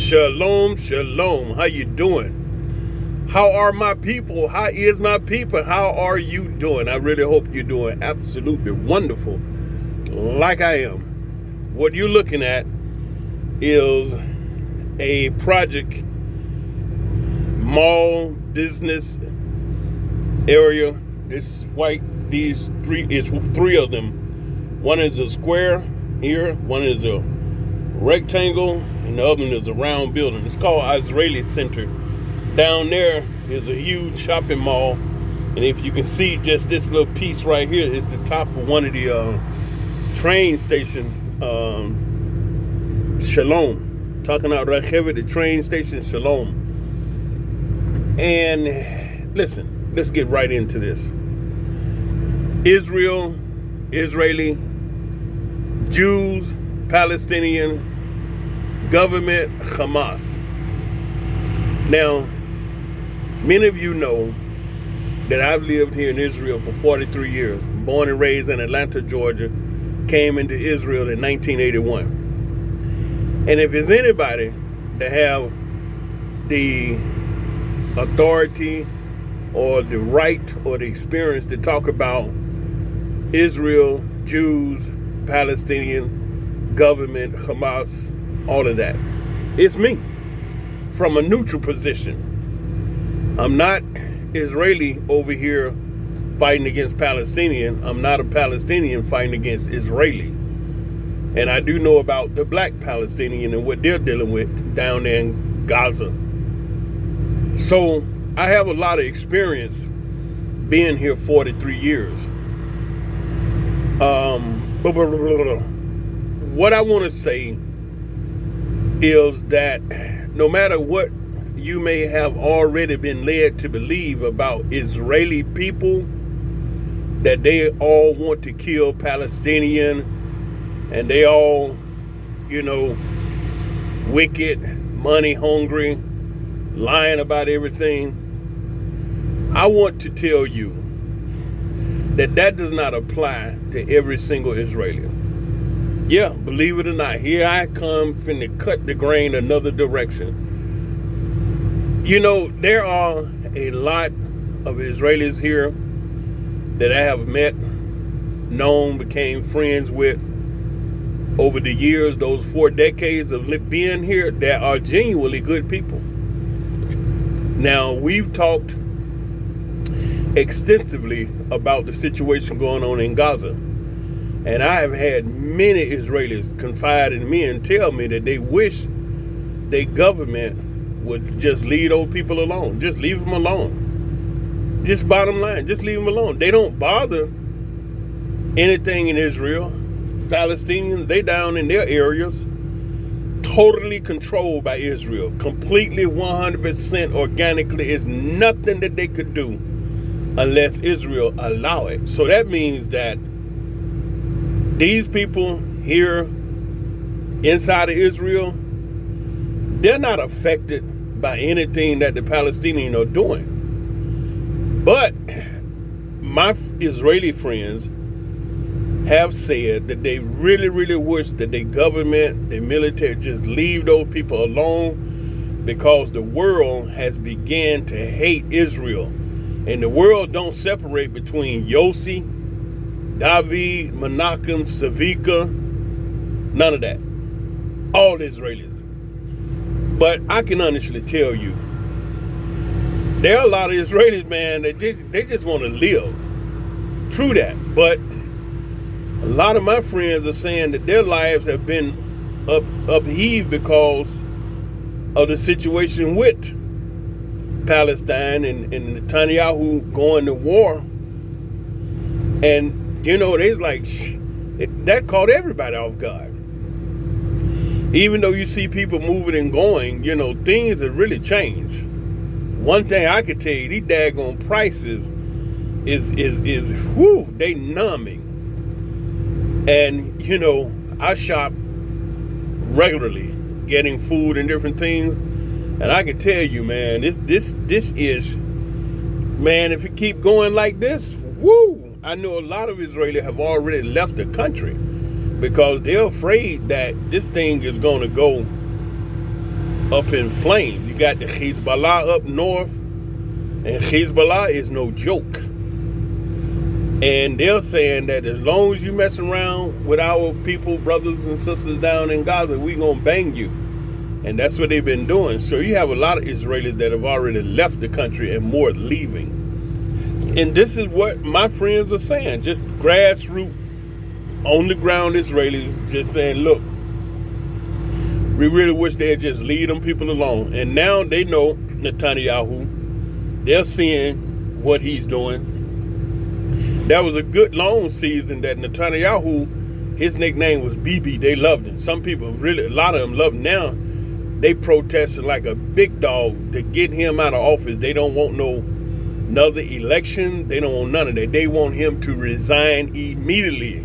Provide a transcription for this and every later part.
Shalom, shalom. How you doing? How are my people? How is my people? How are you doing? I really hope you're doing absolutely wonderful, like I am. What you're looking at is a project, mall, business area. These three of them. One is a square here, one is a rectangle, and the other one is a round building. It's called Israeli Center. Down there is a huge shopping mall, and if you can see just this little piece right here, it's the top of one of the train station, Shalom. Talking out right here, the train station Shalom. And listen, let's get right into this. Israel, Israeli, Jews, Palestinian, government, Hamas. Now, many of you know that I've lived here in Israel for 43 years. Born and raised in Atlanta, Georgia. Came into Israel in 1981. And if there's anybody that have the authority or the right or the experience to talk about Israel, Jews, Palestinian, government, Hamas, all of that, it's me, from a neutral position. I'm not Israeli over here fighting against Palestinian. I'm not a Palestinian fighting against Israeli. And I do know about the black Palestinian and what they're dealing with down there in Gaza. So I have a lot of experience being here 43 years. What I want to say is that no matter what you may have already been led to believe about Israeli people, that they all want to kill Palestinian and they all, wicked, money hungry, lying about everything, I want to tell you that does not apply to every single Israeli. Yeah, believe it or not, here I come finna cut the grain another direction. There are a lot of Israelis here that I have met, known, became friends with over the years, those 4 decades of being here, that are genuinely good people. Now, we've talked extensively about the situation going on in Gaza. And I have had many Israelis confide in me and tell me that they wish their government would just leave those people alone. Just leave them alone. Just bottom line, just leave them alone. They don't bother anything in Israel. Palestinians, they down in their areas, totally controlled by Israel. Completely 100% organically. It's nothing that they could do unless Israel allow it. So that means that these people here inside of Israel, they're not affected by anything that the Palestinians are doing. But my Israeli friends have said that they really, really wish that the government, the military, just leave those people alone, because the world has begun to hate Israel. And the world don't separate between Yossi, David, Menachem, Savika, none of that. All Israelis. But I can honestly tell you, there are a lot of Israelis, man, that they just want to live. True that. But a lot of my friends are saying that their lives have been upheaved because of the situation with Palestine and Netanyahu going to war. And they like, that caught everybody off guard. Even though you see people moving and going, things have really changed. One thing I could tell you, these daggone prices is they numbing. And, I shop regularly, getting food and different things. And I can tell you, man, this is, man, if it keep going like this, woo! I know a lot of Israelis have already left the country because they're afraid that this thing is going to go up in flames. You got the Hezbollah up north, and Hezbollah is no joke. And they're saying that as long as you mess around with our people, brothers and sisters down in Gaza, we gonna bang you. And that's what they've been doing. So you have a lot of Israelis that have already left the country and more leaving. And this is what my friends are saying, just grassroots, on the ground Israelis just saying, look, we really wish they'd just leave them people alone. And now they know Netanyahu. They're seeing what he's doing. That was a good long season that Netanyahu, his nickname was BB. They loved him. Some people really, a lot of them love him. Now they protested like a big dog to get him out of office. They don't want another election. They don't want none of that. They want him to resign immediately.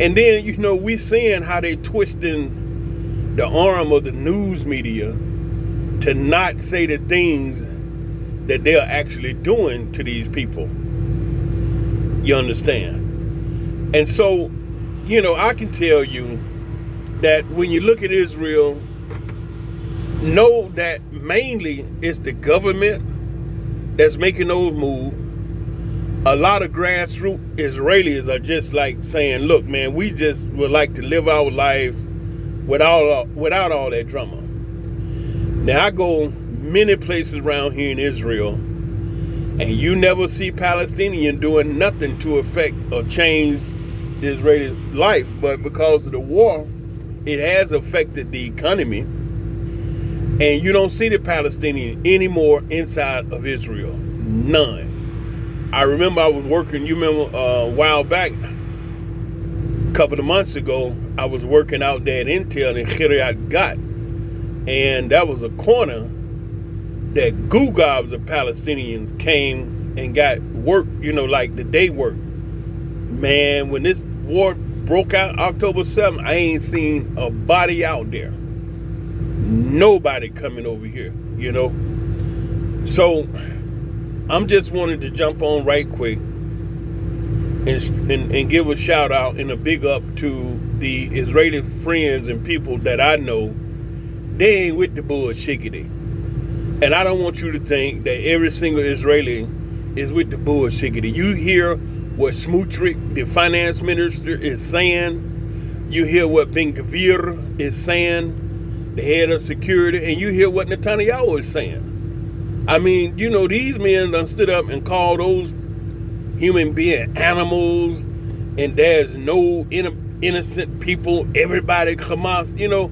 And then, you know, we seeing how they twisting the arm of the news media to not say the things that they're actually doing to these people. You understand? And so, you know, I can tell you that when you look at Israel, know that mainly it's the government that's making those moves. A lot of grassroots Israelis are just like saying, look, man, we just would like to live our lives without all that drama. Now, I go many places around here in Israel, and you never see Palestinians doing nothing to affect or change the Israeli life. But because of the war, it has affected the economy. And you don't see the Palestinians anymore inside of Israel. None. I remember I was working, you remember a while back, a couple of months ago, I was working out there at Intel in Kiryat Gat. And that was a corner that gugabs of Palestinians came and got work, you know, like the day work. Man, when this war broke out October 7th, I ain't seen a body out there. Nobody coming over here, you know. So I'm just wanting to jump on right quick and give a shout out and a big up to the Israeli friends and people that I know. They ain't with the bullshiggity. And I don't want you to think that every single Israeli is with the bullshiggity. You hear what Smotrich, the finance minister, is saying. You hear what Ben Gvir is saying, the head of security, and you hear what Netanyahu is saying. I mean, you know, these men done stood up and called those human being animals, and there's no innocent people, everybody Hamas, you know.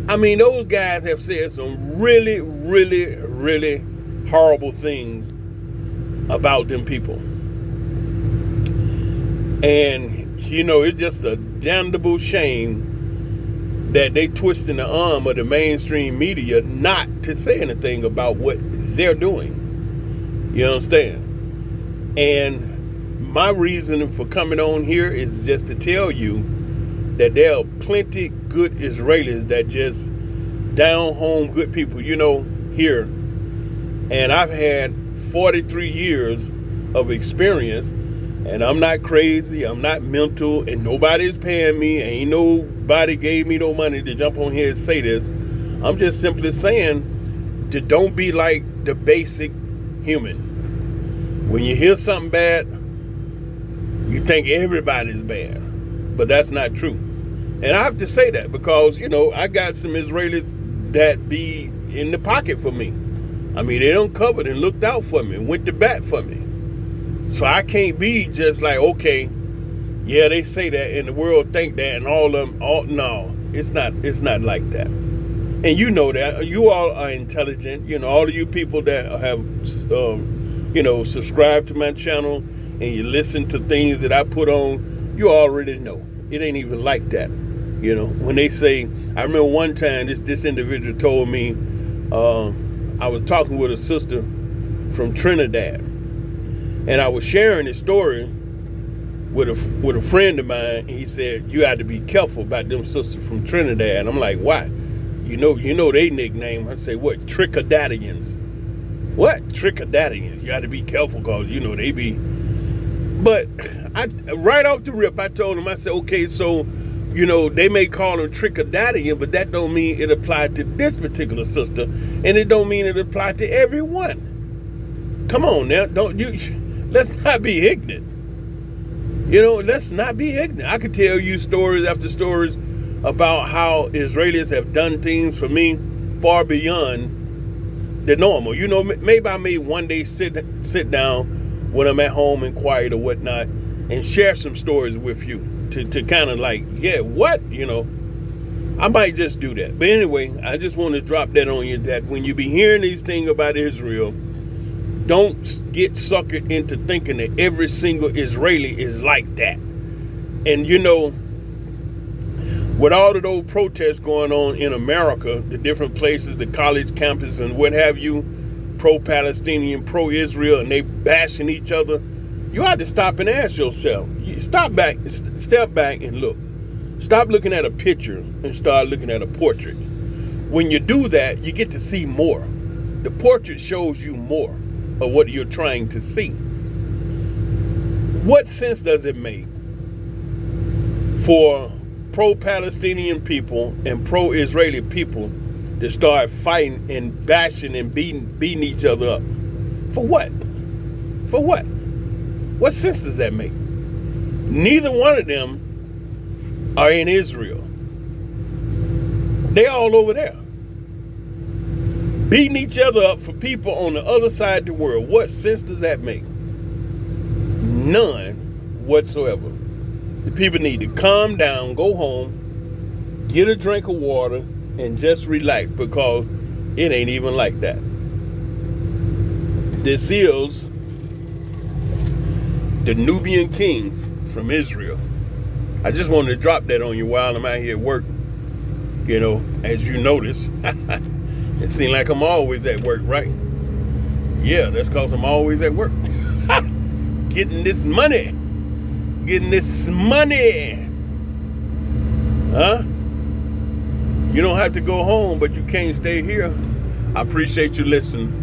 I mean, those guys have said some really, really, really horrible things about them people. And, you know, it's just a damnable shame that they twisting the arm of the mainstream media not to say anything about what they're doing. You understand? And my reason for coming on here is just to tell you that there are plenty good Israelis that just down home good people, you know, here. And I've had 43 years of experience, and I'm not crazy, I'm not mental, and nobody's paying me, ain't nobody gave me no money to jump on here and say this. I'm just simply saying to don't be like the basic human. When you hear something bad, you think everybody's bad, but that's not true. And I have to say that because, you know, I got some Israelis that be in the pocket for me. I mean, they done covered and looked out for me and went to bat for me. So I can't be just like, okay, yeah, they say that and the world think that and all of them, no, it's not like that. And you know that. You all are intelligent. You know, all of you people that have, you know, subscribed to my channel and you listen to things that I put on, you already know. It ain't even like that. You know, when they say, I remember one time this individual told me, I was talking with a sister from Trinidad, and I was sharing this story with a friend of mine, and he said, you have to be careful about them sisters from Trinidad. And I'm like, why? You know they nickname. I say, what? Trickadadians. What? Trickadadians. You have to be careful because, you know, they be. But right off the rip, I told him, I said, okay, so they may call them trickadaddying, but that don't mean it applied to this particular sister, and it don't mean it applied to everyone. Come on now, let's not be ignorant. Let's not be ignorant. I could tell you stories after stories about how Israelis have done things for me far beyond the normal. Maybe I may one day sit down when I'm at home and quiet or whatnot and share some stories with you to kind of like, yeah, what? I might just do that. But anyway, I just want to drop that on you, that when you be hearing these things about Israel, don't get suckered into thinking that every single Israeli is like that. And with all of those protests going on in America, the different places, the college campus and what have you, pro-Palestinian, pro-Israel, and they bashing each other, you have to stop and ask yourself. Step back and look. Stop looking at a picture and start looking at a portrait. When you do that, you get to see more. The portrait shows you more of what you're trying to see. What sense does it make for pro-Palestinian people and pro-Israeli people to start fighting and bashing and beating each other up? For what? For what? What sense does that make? Neither one of them are in Israel. They all over there, beating each other up for people on the other side of the world. What sense does that make? None whatsoever. The people need to calm down, go home, get a drink of water, and just relax, because it ain't even like that. This is the Nubian king from Israel. I just wanted to drop that on you while I'm out here at work. As you notice, it seems like I'm always at work, right? Yeah, that's because I'm always at work. Getting this money. Huh? You don't have to go home, but you can't stay here. I appreciate you listening.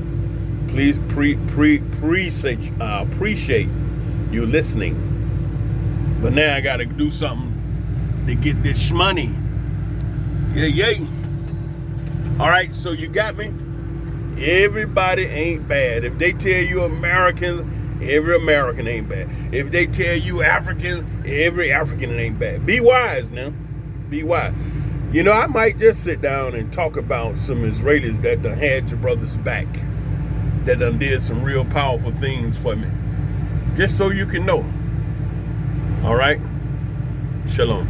Please appreciate you listening. But now I got to do something to get this money. Yeah. All right, so you got me? Everybody ain't bad. If they tell you Americans, every American ain't bad. If they tell you Africans, every African ain't bad. Be wise now. Be wise. I might just sit down and talk about some Israelis that done had your brother's back, that done did some real powerful things for me, just so you can know. All right? Shalom.